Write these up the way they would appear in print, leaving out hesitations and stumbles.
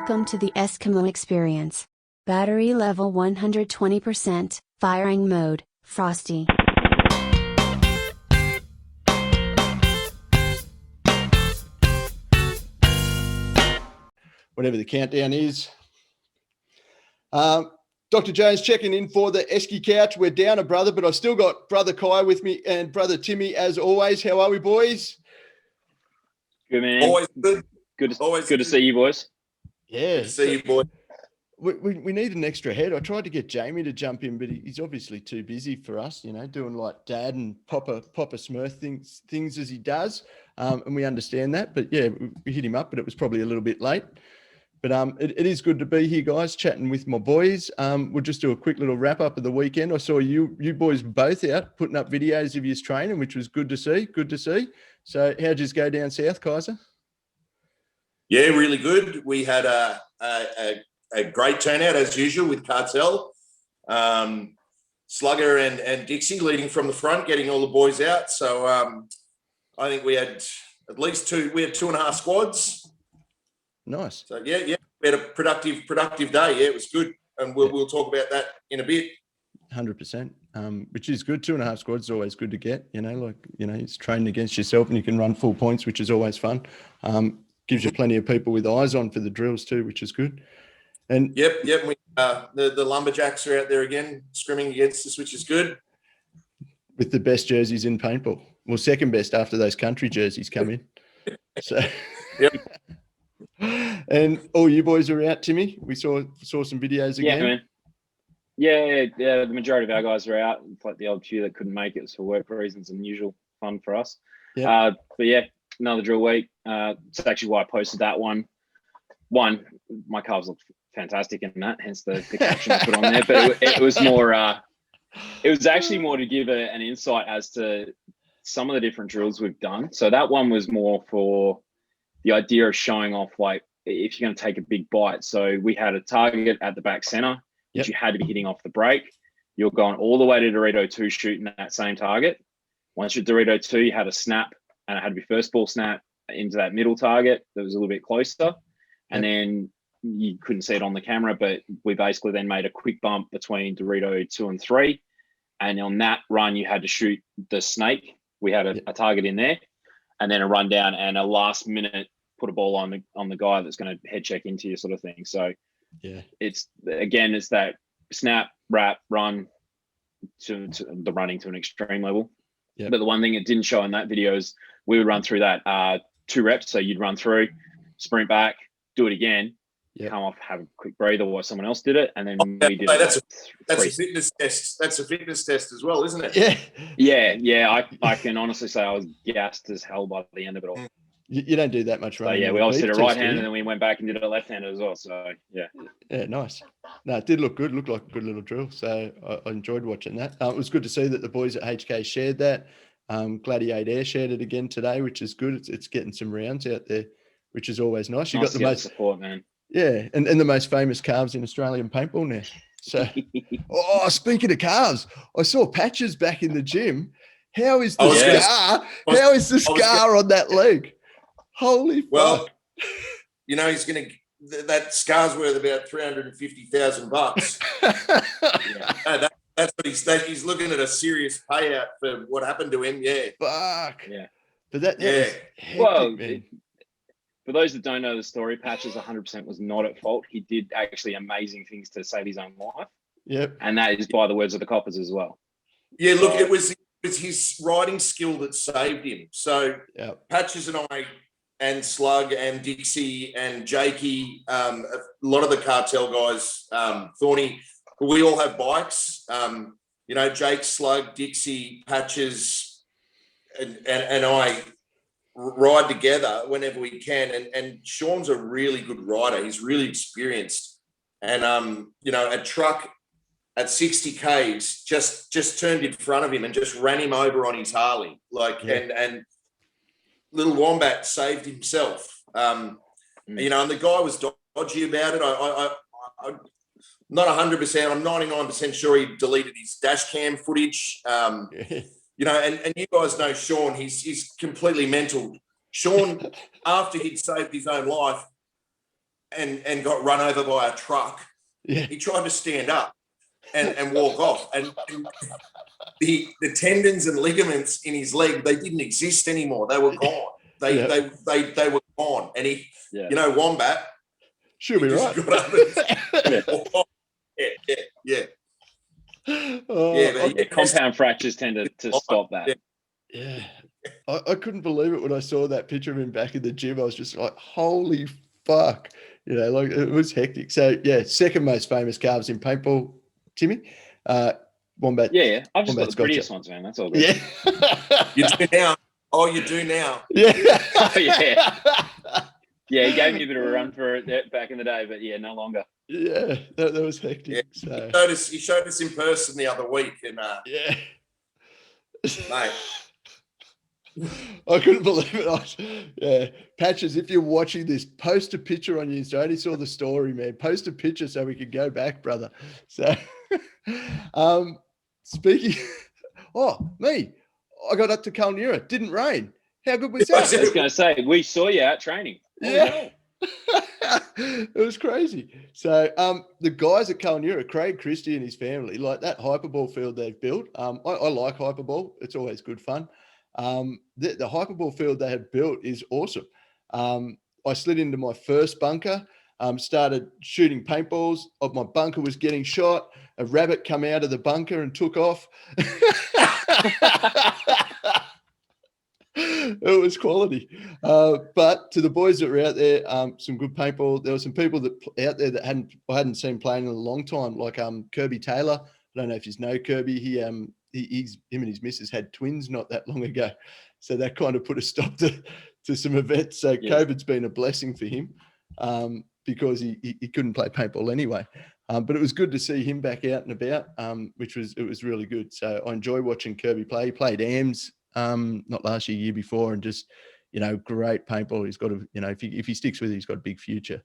Welcome to the Eskimo experience. Battery level 120%, firing mode, Frosty. Whatever the countdown is. Dr. Jones checking in for the Eski couch. We're down a brother, but I've still got brother Kai with me and brother Timmy as always. How are we, boys? Good, man. Always good. Good to see you, boys. Yeah. Good to see you, boy. We need an extra head. I tried to get Jamie to jump in, but he's obviously too busy for us, you know, doing like dad and Papa Smurf things as he does. And we understand that. But yeah, we hit him up, but it was probably a little bit late. But it is good to be here, guys, chatting with my boys. We'll just do a quick little wrap up of the weekend. I saw you boys both out putting up videos of your training, which was good to see. Good to see. So how'd you go down south, Kaiser? Yeah, really good. We had a great turnout as usual with Cartel, Slugger and Dixie leading from the front, getting all the boys out. So I think we had at least two. We had 2.5 squads. Nice. So yeah, we had a productive day. Yeah, it was good, and we'll talk about that in a bit. 100%. Which is good. 2.5 squads is always good to get. You know, it's training against yourself, and you can run full points, which is always fun. Gives you plenty of people with eyes on for the drills too, which is good. And yep. We, the lumberjacks are out there again, scrimming against us, which is good. With the best jerseys in paintball. Well, second best after those country jerseys come in. So. Yep. And all you boys are out, Timmy. We saw some videos again. Yeah, man. Yeah. The majority of our guys are out. Like the odd few that couldn't make it for work reasons and usual fun for us. Yeah. But yeah, another drill week. It's actually why I posted that one. One, my calves look fantastic in that, hence the caption I put on there. But it was more. It was actually more to give an insight as to some of the different drills we've done. So that one was more for the idea of showing off, like, if you're going to take a big bite. So we had a target at the back center, which you had to be hitting off the break. You're going all the way to Dorito 2 shooting that same target. Once you're Dorito 2, you had a snap, and it had to be first ball snap into that middle target that was a little bit closer. And then you couldn't see it on the camera, but we basically then made a quick bump between Dorito 2 and 3. And on that run, you had to shoot the snake. We had a target in there, and then a run down and a last minute put a ball on the guy that's going to head check into you, sort of thing. So it's that snap, wrap, run to the running to an extreme level. But the one thing it didn't show in that video is we would run through that 2 reps. So you'd run through, sprint back, do it again, come off, have a quick breather while someone else did it, and then we did that's a fitness test. That's a fitness test as well, isn't it? Yeah. I can honestly say I was gassed as hell by the end of it all. You don't do that much running. So, yeah, we always did a right hand, and then we went back and did a left hand as well. So yeah, nice. No, it did look good. Looked like a good little drill. So I enjoyed watching that. It was good to see that the boys at HK shared that. Gladiator Air shared it again today, which is good. It's getting some rounds out there, which is always nice. You got the most support, man. Yeah, and the most famous calves in Australian paintball now. So, speaking of calves, I saw Patches back in the gym. How is the scar? How is the scar on that leg? Holy fuck! Well, you know he's going to. That scar's worth about $350,000. That's what he's looking at, a serious payout for what happened to him. Yeah. Fuck. Yeah. But that hectic, well, man. For those that don't know the story, Patches 100% was not at fault. He did actually amazing things to save his own life. Yep. And that is by the words of the coppers as well. Yeah, look, it was his riding skill that saved him. So Patches and I and Slug and Dixie and Jakey, a lot of the Cartel guys, Thorny, we all have bikes. You know, Jake, Slug, Dixie, Patches, and I ride together whenever we can. And Sean's a really good rider. He's really experienced. And, you know, a truck at 60 Ks just turned in front of him and just ran him over on his Harley. And little Wombat saved himself. You know, and the guy was dodgy about it. I'm not 100%. I'm 99% sure he deleted his dash cam footage. You know, and you guys know Sean, he's completely mental. Sean, after he'd saved his own life, and got run over by a truck. Yeah. He tried to stand up and walk off, and the tendons and ligaments in his leg, they didn't exist anymore. They were gone. They were gone. And he, Wombat, should be right. Yeah. Compound fractures tend to stop that. Yeah. I couldn't believe it when I saw that picture of him back in the gym. I was just like, holy fuck. Like it was hectic. So yeah, second most famous calves in paintball, Timmy. Wombat. Yeah. I've just got the prettiest ones, man. That's all good. Yeah. You do now. Oh, you do now. Yeah. Oh, yeah. Yeah, he gave me a bit of a run for it back in the day, but yeah, no longer. Yeah, that was hectic. Yeah. So. He showed us in person the other week, and yeah, mate. I couldn't believe it. Patches, if you're watching this, post a picture on your Insta. I only saw the story, man. Post a picture so we can go back, brother. So, speaking. I got up to Kalnura. Didn't rain. How good was that? I was going to say, we saw you out training. Yeah. It was crazy. So the guys at Kalnura, Craig Christie and his family, like that hyperball field they've built. I like hyperball. It's always good fun. The hyperball field they have built is awesome. I slid into my first bunker, started shooting paintballs. My bunker was getting shot. A rabbit come out of the bunker and took off. It was quality. But to the boys that were out there, some good paintball. There were some people out there that I hadn't seen playing in a long time, like Kirby Taylor. I don't know if you know Kirby. Him and his missus had twins not that long ago. So that kind of put a stop to some events. So COVID's been a blessing for him because he couldn't play paintball anyway. But it was good to see him back out and about, it was really good. So I enjoy watching Kirby play. He played AMS not last year before, and just, great paintball. He's got if he sticks with it, he's got a big future.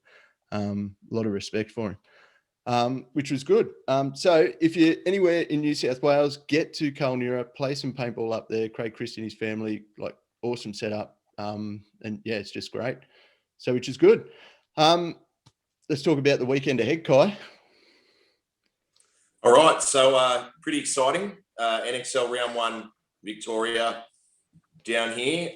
A lot of respect for him, which was good. So if you're anywhere in New South Wales, get to Kalnura, play some paintball up there. Craig Christie and his family, like, awesome setup. And yeah, it's just great. So, which is good. Let's talk about the weekend ahead, Kai. All right. So pretty exciting. NXL round 1 Victoria down here.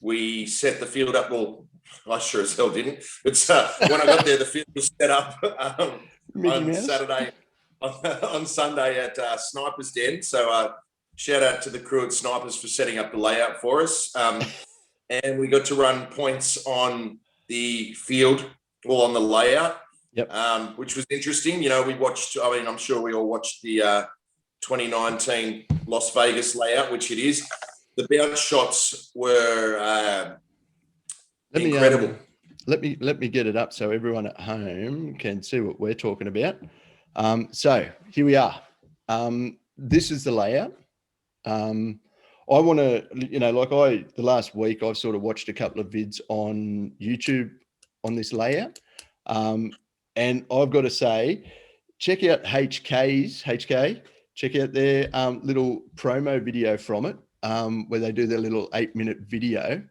We set the field up. Well, I sure as hell didn't. It's when I got there, the field was set up on Saturday, on Sunday at Sniper's Den. So shout out to the crew at Snipers for setting up the layout for us. And we got to run points on the field, all on the layout. Yep. Which was interesting. We watched, I'm sure we all watched the 2019 Las Vegas layout, which it is. The bounce shots were incredible. Let me get it up so everyone at home can see what we're talking about. So here we are. This is the layout. I want to, the last week I've sort of watched a couple of vids on YouTube on this layout. And I've got to say, check out HK. Check out their little promo video from it, where they do their little 8-minute video.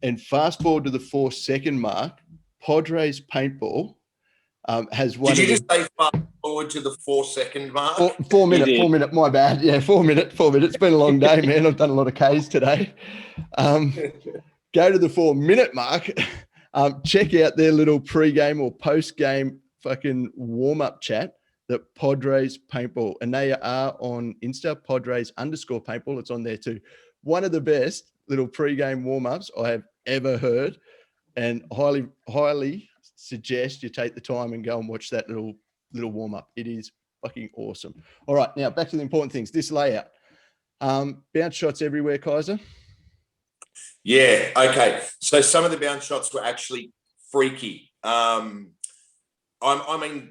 And fast forward to the 4-second mark, Padres Paintball has one. Did you just say fast forward to the 4-second mark? 4 minute, my bad. Yeah, 4 minute. It's been a long day, man. I've done a lot of Ks today. Go to the 4-minute mark. Check out their little pre-game or post-game fucking warm-up chat, that Padres Paintball. And they are on Insta, Padres_Paintball. It's on there too. One of the best little pre-game warm-ups I have ever heard, and highly suggest you take the time and go and watch that little warm-up. It is fucking awesome. All right, now back to the important things. This layout. Bounce shots everywhere, Kaiser. Yeah, okay. So some of the bounce shots were actually freaky.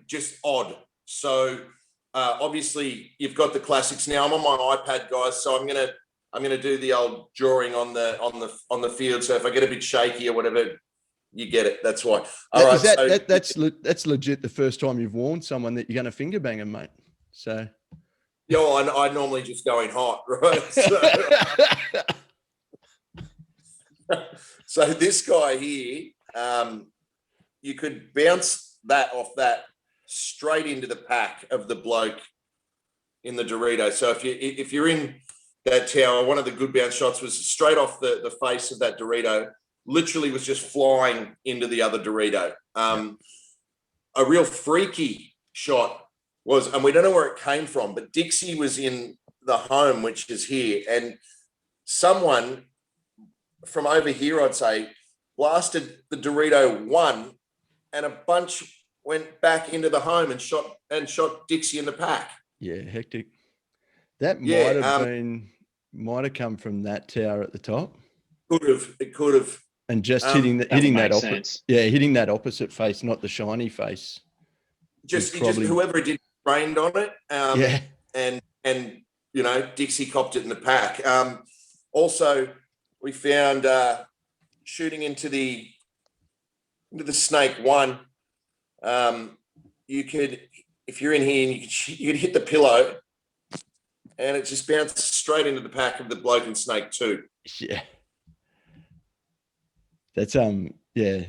Just odd. So obviously you've got the classics now. I'm on my iPad, guys, so I'm gonna do the old drawing on the field. So if I get a bit shaky or whatever, you get it. That's why. All right. That's legit the first time you've warned someone that you're going to finger bang them, mate. So. I normally just go in hot, right? So this guy here, you could bounce that off that straight into the pack of the bloke in the Dorito. So if you're in that tower, one of the good bounce shots was straight off the face of that Dorito, literally was just flying into the other Dorito. A real freaky shot was, and we don't know where it came from, but Dixie was in the home, which is here, and someone from over here, I'd say, blasted the Dorito one, and a bunch went back into the home and shot Dixie in the pack. Yeah, hectic. That might have come from that tower at the top. It could have. And just hitting that opposite, hitting that opposite face, not the shiny face. Just whoever did rained on it. And you know, Dixie copped it in the pack. Also, we found shooting into the snake one. You could, if you're in here, and you could hit the pillow, and it just bounced straight into the pack of the bloke in snake two. Yeah. That's I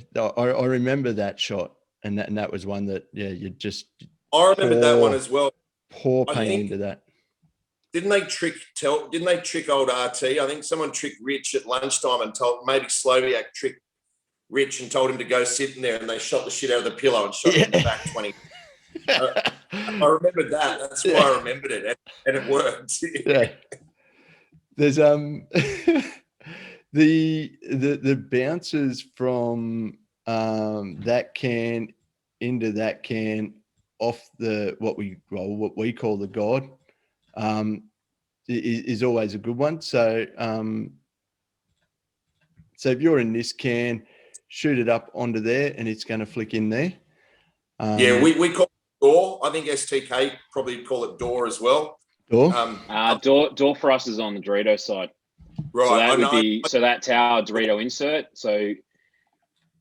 remember that shot, and that was one that you just. I remember that one as well. Pour paint into that. Didn't they trick old RT? I think someone tricked Rich at lunchtime and maybe Sloviak tricked Rich and told him to go sit in there, and they shot the shit out of the pillow and shot him in the back 20. I remembered that. That's why I remembered it, and it worked. Yeah. There's the bounces from that can into that can off what we call the god is always a good one. So if you're in this can, shoot it up onto there, and it's going to flick in there. We call it door. I think STK probably call it door as well. Door. Door for us is on the Dorito side. Right. So that would be that tower Dorito insert. So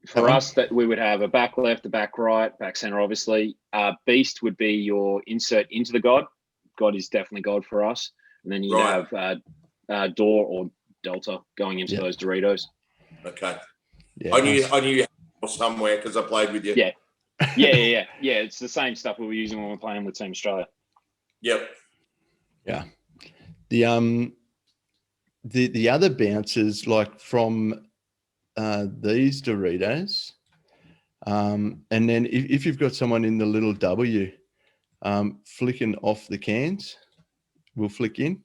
for us, that we would have a back left, a back right, back center, obviously. Beast would be your insert into the god. God is definitely God for us. And then you have door or delta going into those Doritos. Okay. Yeah, I knew somewhere because I played with you. Yeah. It's the same stuff we were using when we were playing with Team Australia. Yep. Yeah. The other bounces, like from these Doritos, and then if you've got someone in the little W, flicking off the cans will flick in.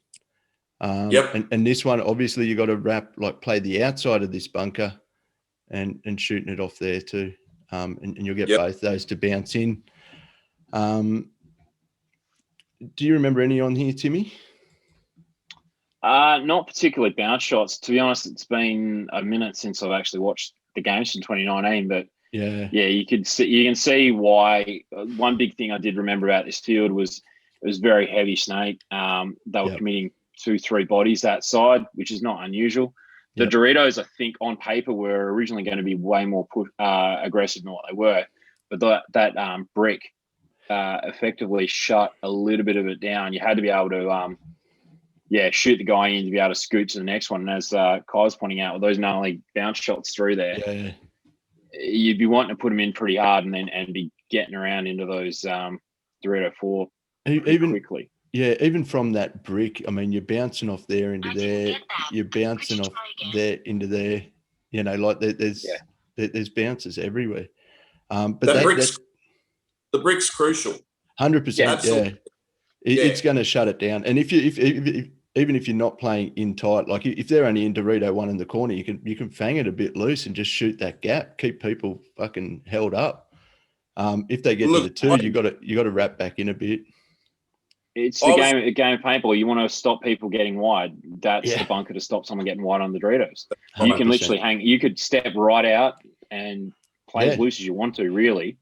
And this one, obviously, you got to play the outside of this bunker and shooting it off there too. And you'll get both those to bounce in. Do you remember any on here, Timmy? Not particularly bounce shots. To be honest, it's been a minute since I've actually watched the games in 2019. But you can see why. One big thing I did remember about this field was it was very heavy snake. They were committing 2-3 bodies that side, which is not unusual. The Doritos, I think, on paper were originally going to be way more aggressive than what they were, but that brick effectively shut a little bit of it down. You had to be able to shoot the guy in to be able to scoot to the next one. And as Kai was pointing out, with those gnarly bounce shots through there, you'd be wanting to put them in pretty hard and be getting around into those Dorito 4 quickly. Yeah, even from that brick, I mean, you're bouncing off there into there, you're bouncing off there into there. You know, like there's bounces everywhere. But the brick's crucial. 100%. It's going to shut it down. And if even if you're not playing in tight, like if they're only in Dorito 1 in the corner, you can fang it a bit loose and just shoot that gap, keep people fucking held up. If they get to the 2, you got to wrap back in a bit. It's the game of paintball. You want to stop people getting wide. That's the bunker to stop someone getting wide on the Doritos. 100%. You can literally hang. You could step right out and play as loose as you want to. Really,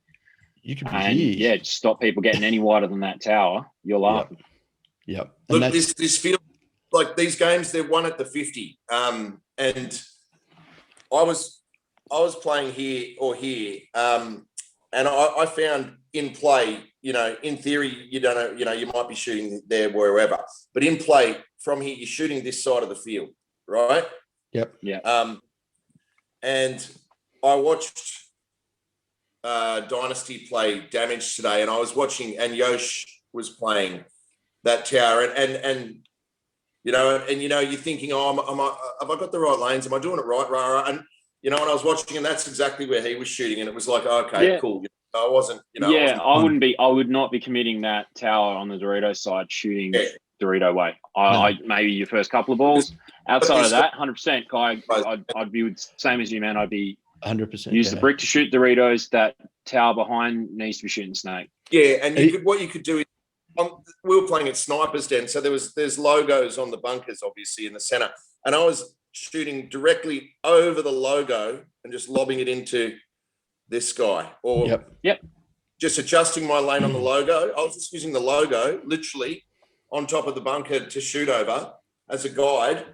you can be just stop people getting any wider than that tower. You're laughing. Yep. Look, this feels like these games. They're won at the 50. And I was playing here or here, and I found in play. You know, in theory, you don't know, you know, you might be shooting there wherever, but in play from here, you're shooting this side of the field, right? Yep. Yeah. And I watched Dynasty play Damage today, and I was watching, and Yosh was playing that tower, and you're thinking, have I got the right lanes? Am I doing it right, Rara? And and I was watching, and that's exactly where he was shooting, and it was like, okay, cool. I wasn't, I would not be committing that tower on the Dorito side, shooting Dorito way. I maybe your first couple of balls. Outside of that, 100%, Kai, I'd be same as you, man. I'd be 100%. Use the brick to shoot Doritos. That tower behind needs to be shooting snake. Yeah, and what you could do is, we were playing at Snipers Den, so there's logos on the bunkers, obviously, in the center, and I was shooting directly over the logo and just lobbing it into this guy, or just adjusting my lane on the logo. I was just using the logo literally on top of the bunker to shoot over as a guide,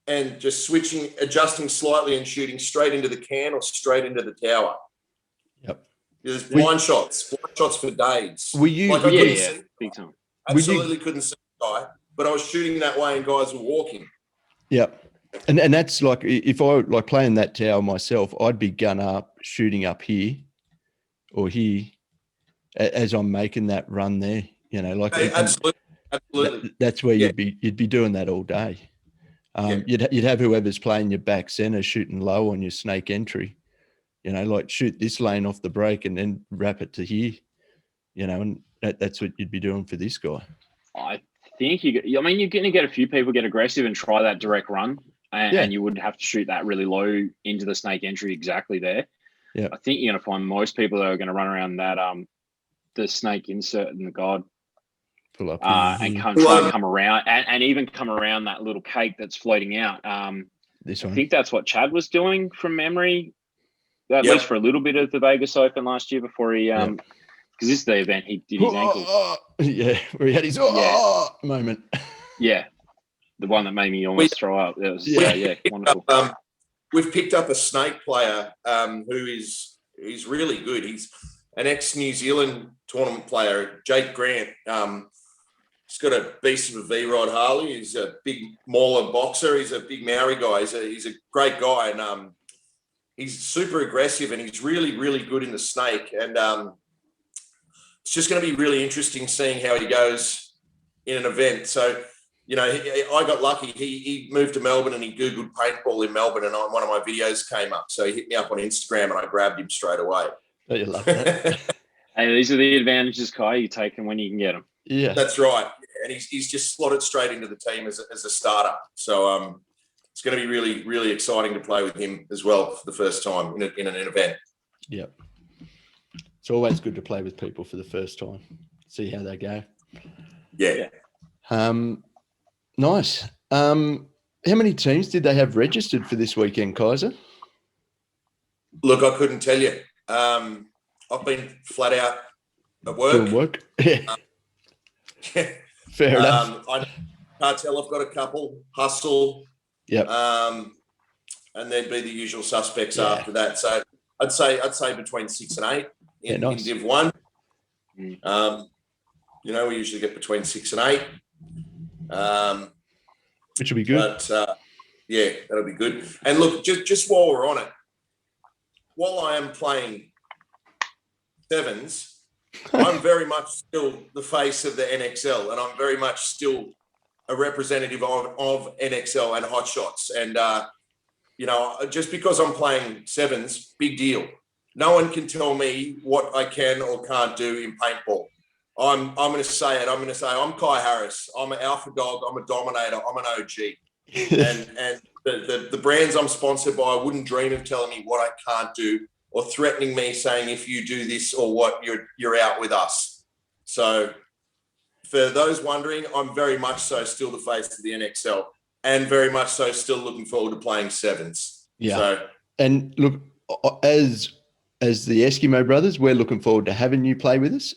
and just adjusting slightly and shooting straight into the can or straight into the tower. Yep. There's blind shots for days. Big time. Absolutely couldn't see the guy, but I was shooting that way and guys were walking. Yep. And that's like, if I like playing that tower myself, I'd be gun up, shooting up here or here as I'm making that run there. Absolutely. That's where you'd be doing that all day. You'd have whoever's playing your back center shooting low on your snake entry, like shoot this lane off the break and then wrap it to here, and that's what you'd be doing for this guy. I think you're going to get a few people get aggressive and try that direct run, and you would have to shoot that really low into the snake entry exactly there. Yeah, I think you're going to find most people that are going to run around that the snake insert and the guard. Pull up and try and come around and even come around that little cake that's floating out. This one. I think that's what Chad was doing from memory, at least for a little bit of the Vegas Open last year before he because this is the event he did his ankle. Where he had his moment. Yeah, the one that made me almost throw up. That was wonderful. We've picked up a snake player he's really good. He's an ex-New Zealand tournament player, Jake Grant. He's got a beast of a V-Rod Harley. He's a big mauler boxer. He's a big Maori guy. He's a great guy, and he's super aggressive, and he's really, really good in the snake. And it's just going to be really interesting seeing how he goes in an event. So, I got lucky. He moved to Melbourne and he Googled paintball in Melbourne, and one of my videos came up. So he hit me up on Instagram, and I grabbed him straight away. Oh, you love that. Hey, these are the advantages, Kai. You take them when you can get them. Yeah, that's right. And he's just slotted straight into the team as a starter. So it's going to be really, really exciting to play with him as well for the first time in an event. Yeah, it's always good to play with people for the first time. See how they go. Yeah. Nice. How many teams did they have registered for this weekend, Kaiser? Look, I couldn't tell you. I've been flat out at work. Doing work? Fair enough. I know Cartel have got a couple. Hustle. Yep. And there'd be the usual suspects after that. So I'd say between 6 and 8 in Div 1. We usually get between 6 and 8. Which will be good. But that'll be good. And look, just while we're on it, while I am playing sevens, I'm very much still the face of the NXL, and I'm very much still a representative of NXL and hot shots. And, just because I'm playing sevens, big deal. No one can tell me what I can or can't do in paintball. I'm going to say it. I'm going to say I'm Kai Harris. I'm an alpha dog. I'm a dominator. I'm an OG. and the brands I'm sponsored by wouldn't dream of telling me what I can't do, or threatening me saying, if you do this or what, you're out with us. So for those wondering, I'm very much so still the face of the NXL, and very much so still looking forward to playing sevens. Yeah. So, and look, as the Eskimo brothers, we're looking forward to having you play with us.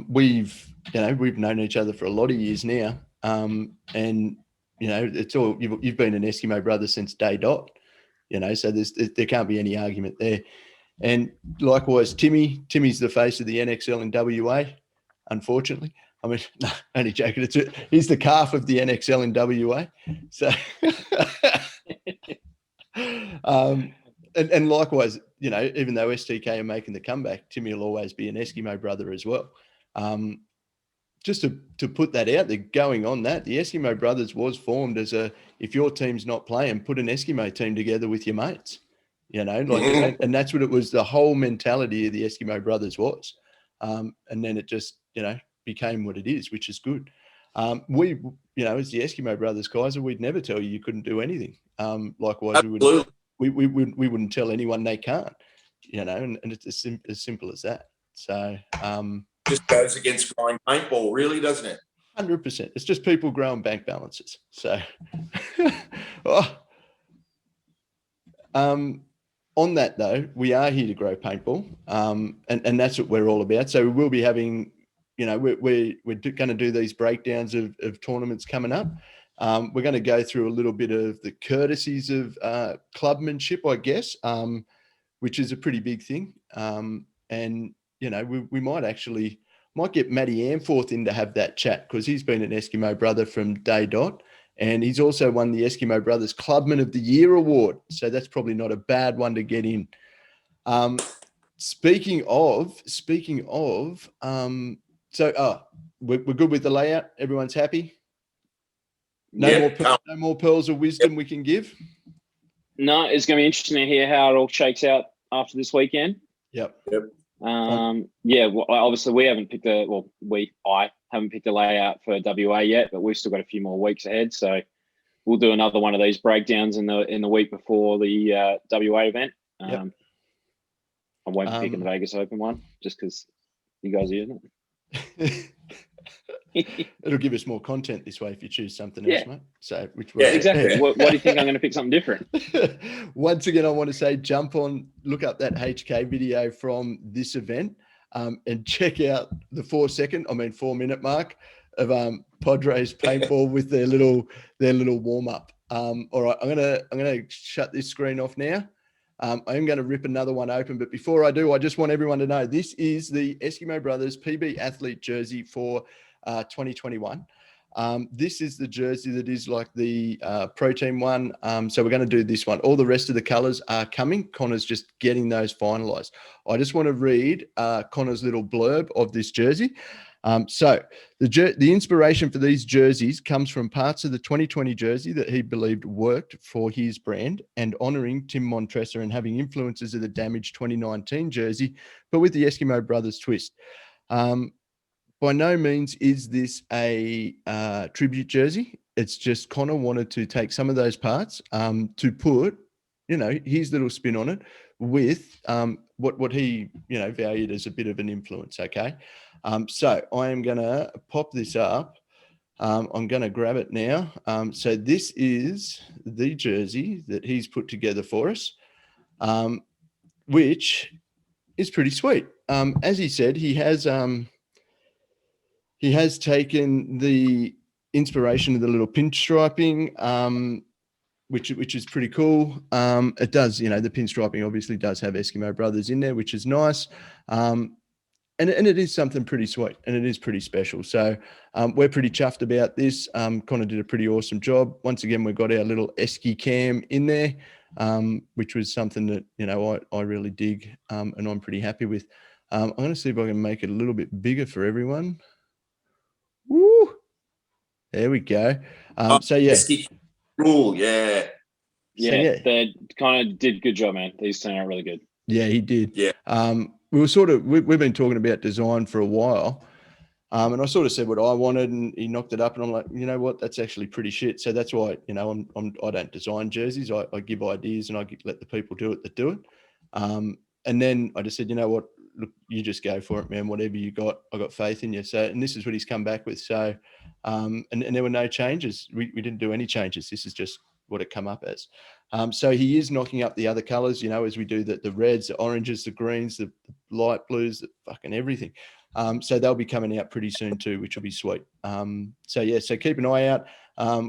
We've known each other for a lot of years now. And it's all, you've been an Eskimo brother since day dot, so there can't be any argument there. And likewise, Timmy's the face of the NXL in WA, unfortunately. I mean, no, only joking. He's the calf of the NXL in WA. So, And likewise, you know, even though STK are making the comeback, Timmy will always be an Eskimo brother as well. Just to put that out there, going on that, the Eskimo Brothers was formed as if your team's not playing, put an Eskimo team together with your mates, you know, like, and that's what it was. The whole mentality of the Eskimo Brothers was, and then it just, you know, became what it is, which is good. We, you know, as the Eskimo Brothers, Kaiser, we'd never tell you couldn't do anything. Likewise, we wouldn't tell anyone they can't, you know, and it's as simple as that. So, just goes against growing paintball, really, doesn't it? 100%. It's just people growing bank balances. So, on that though, we are here to grow paintball, and that's what we're all about. So we will be having, you know, we're going to do these breakdowns of tournaments coming up. We're going to go through a little bit of the courtesies of clubmanship, I guess, which is a pretty big thing. And you know, we might get Matty Amforth in to have that chat, because he's been an Eskimo brother from day dot, and he's also won the Eskimo Brothers Clubman of the Year award. So that's probably not a bad one to get in. Speaking of, so we're good with the layout. Everyone's happy. No more pearls of wisdom we can give. No, it's going to be interesting to hear how it all shakes out after this weekend. Yep. Yeah, well, obviously I haven't picked a layout for WA yet, but we've still got a few more weeks ahead. So we'll do another one of these breakdowns in the week before the WA event. I won't be picking the Vegas Open one just because you guys are using it. It'll give us more content this way if you choose something else, mate. So, exactly. What do you think? I'm going to pick something different. Once again, I want to say, look up that HK video from this event, and check out the 4-minute mark of Padres paintball with their little warm up. All right, I'm gonna shut this screen off now. I am going to rip another one open, but before I do, I just want everyone to know this is the Eskimo Brothers PB athlete jersey for 2021. This is the jersey that is like the pro team one. So we're going to do this one. All the rest of the colors are coming. Connor's just getting those finalized. I just want to read Connor's little blurb of this jersey. So the inspiration for these jerseys comes from parts of the 2020 jersey that he believed worked for his brand, and honoring Tim Montressor and having influences of the damaged 2019 jersey, but with the Eskimo Brothers twist. By no means is this a tribute jersey. It's just Connor wanted to take some of those parts to put, you know, his little spin on it with what he, you know, valued as a bit of an influence. Okay. So I am going to pop this up. I'm going to grab it now. So this is the jersey that he's put together for us, which is pretty sweet. As he said, he has taken the inspiration of the little pinstriping, which is pretty cool. It does, you know, the pinstriping obviously does have Eskimo Brothers in there, which is nice. And it is something pretty sweet, and it is pretty special. So we're pretty chuffed about this. Connor did a pretty awesome job. Once again, we've got our little Eski cam in there, which was something that, you know, I really dig, and I'm pretty happy with. I'm going to see if I can make it a little bit bigger for everyone. Woo! There we go. So yeah. Eski, cool, yeah. They kind of did a good job, man. These turned out really good. Yeah, he did. Yeah. We've been talking about design for a while, and I sort of said what I wanted, and he knocked it up, and I'm like, you know what, that's actually pretty shit. So that's why, you know, I don't design jerseys. I give ideas, and I let the people do it that do it. And then I just said, you know what, look, you just go for it, man. Whatever you got, I got faith in you. So, and this is what he's come back with. So, and there were no changes. We didn't do any changes. This is just what it come up as. So he is knocking up the other colors, you know, as we do the reds, the oranges, the greens, the light blues, the fucking everything. So they'll be coming out pretty soon too, which will be sweet. So yeah, so keep an eye out.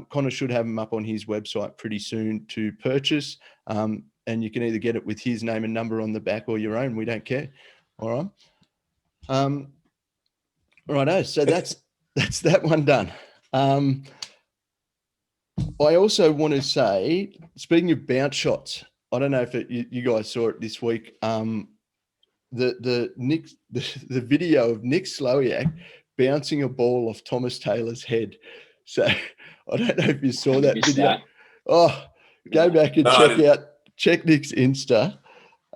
Connor should have them up on his website pretty soon to purchase. And you can either get it with his name and number on the back or your own. We don't care. All right. Righto. So that's that one done. I also want to say, speaking of bounce shots, I don't know if you guys saw it this week. The video of Nick Slowiak bouncing a ball off Thomas Taylor's head. So I don't know if you saw that video. That. Oh, go back and check Nick's Insta.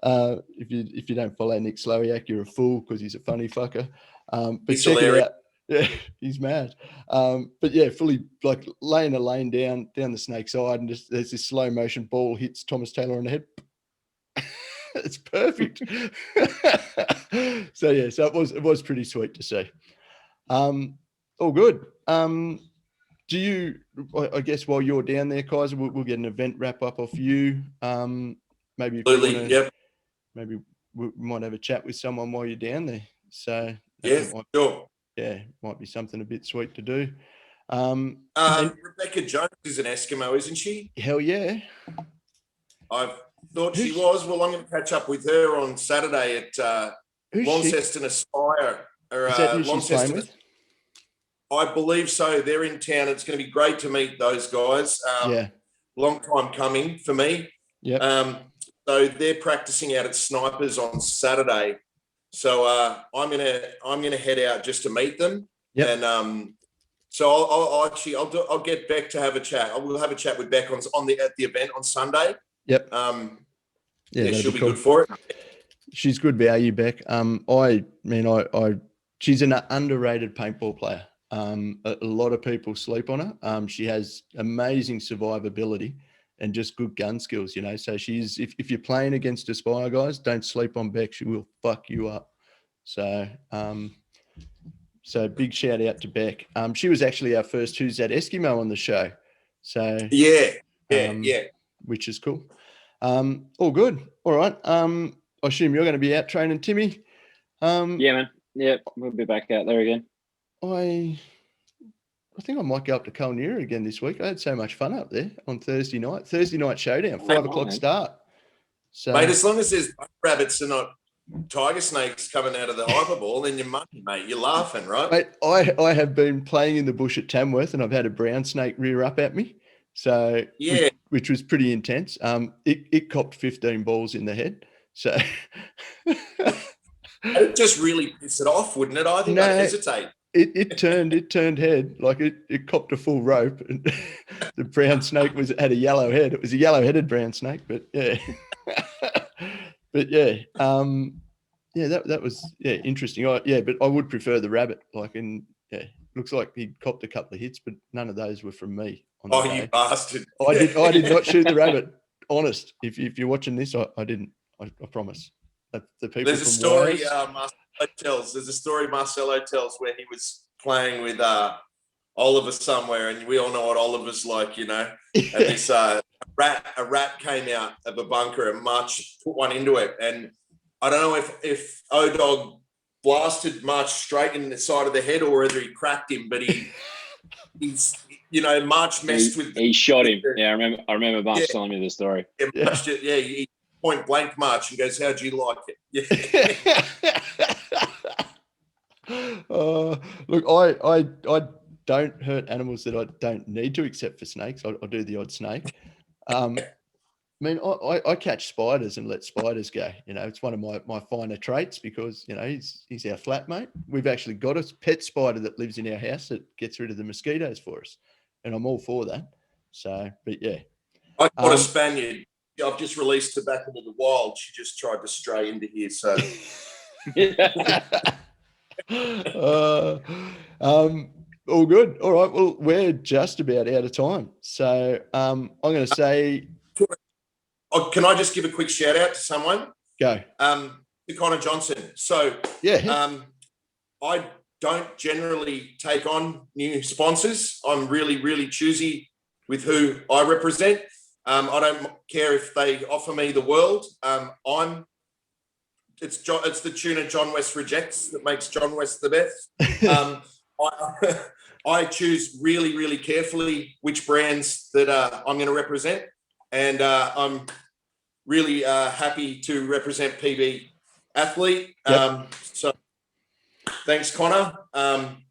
If you don't follow Nick Slowiak, you're a fool because he's a funny fucker. But he's check hilarious. it out. Yeah, he's mad. But yeah, fully like laying a lane down the snake side, and just there's this slow motion ball hits Thomas Taylor on the head. It's perfect. So it was pretty sweet to see. All good. Do you? I guess while you're down there, Kaiser, we'll get an event wrap up off you. Maybe maybe we might have a chat with someone while you're down there. So sure. Yeah, might be something a bit sweet to do. Rebecca Jones is an Eskimo, isn't she? Hell yeah. I thought she was. Well, I'm going to catch up with her on Saturday at Launceston Aspire. Is that who she's playing with? I believe so. They're in town. It's going to be great to meet those guys. Long time coming for me. Yeah. So they're practicing out at Snipers on Saturday. So I'm gonna head out just to meet them. Yep. And so I'll get Beck to have a chat. We'll have a chat with Beck at the event on Sunday. Yep. She'll be good for it. She's good value, Beck. She's an underrated paintball player. A lot of people sleep on her. She has amazing survivability and just good gun skills, So she's, if you're playing against Aspire guys, don't sleep on Beck. She will fuck you up. So big shout out to Beck. She was actually our first Who's That Eskimo on the show. So which is cool. All good. All right. I assume you're going to be out training Timmy. Yeah, man. Yeah, we'll be back out there again. I think I might go up to Culnera again this week. I had so much fun up there on Thursday night. Thursday night showdown, 5 o'clock start. So, mate, as long as there's rabbits and not tiger snakes coming out of the hyperball, then you're money, mate. You're laughing, right? Mate, I have been playing in the bush at Tamworth, and I've had a brown snake rear up at me. So which was pretty intense. It copped 15 balls in the head. So it'd just really piss it off, wouldn't it? I think I'd hesitate. It turned head, like it copped a full rope, and the brown snake had a yellow head. It was a yellow-headed brown snake, but yeah. But yeah, that was interesting. But I would prefer the rabbit. Looks like he copped a couple of hits, but none of those were from me. You bastard! I did not shoot the rabbit. Honest, if you're watching this, I didn't. I promise. The people. There's a story There's a story Marcelo tells where he was playing with Oliver somewhere, and we all know what Oliver's like, And this a rat came out of a bunker and March put one into it, and I don't know if O-Dog blasted March straight in the side of the head or whether he cracked him, but March messed with. He shot him. Yeah, I remember March telling me the story. He point blank March and goes, "How'd you like it?" Look, I don't hurt animals that I don't need to, except for snakes. I do the odd snake. I catch spiders and let spiders go. It's one of my finer traits because, he's our flatmate. We've actually got a pet spider that lives in our house that gets rid of the mosquitoes for us. And I'm all for that. So, but yeah. I got a Spaniard. I've just released her back into the wild. She just tried to stray into here. So, all good. All right. Well, we're just about out of time. So I'm going to say. Can I just give a quick shout out to someone? Go. To Connor Johnson. So, I don't generally take on new sponsors. I'm really, really choosy with who I represent. I don't care if they offer me the world. It's the tuna John West rejects that makes John West the best. I choose really, really carefully which brands that I'm going to represent, and I'm really happy to represent PB Athlete. Yep. So thanks, Connor.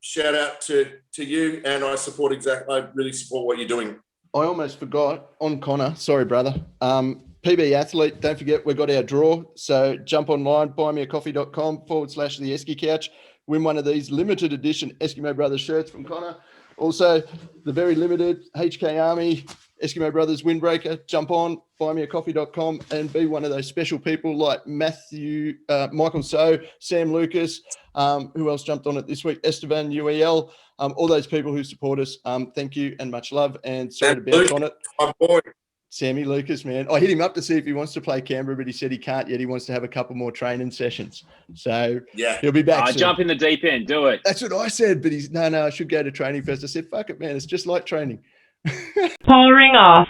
Shout out to you, and I really support what you're doing. I almost forgot on Connor. Sorry, brother. PB Athlete, don't forget, we've got our draw. So jump online, buymeacoffee.com/the Eski Couch. Win one of these limited edition Eskimo Brothers shirts from Connor. Also, the very limited HK Army Eskimo Brothers Windbreaker. Jump on, buymeacoffee.com and be one of those special people like Michael So, Sam Lucas, who else jumped on it this week? Esteban, UEL, all those people who support us. Thank you and much love. And sorry to bounce on it. My boy. Sammy Lucas, man. I hit him up to see if he wants to play Canberra, but he said he can't yet. He wants to have a couple more training sessions. So yeah, he'll be back soon. Jump in the deep end. Do it. That's what I said, but he's, no, I should go to training first. I said, fuck it, man. It's just like training. Powering off.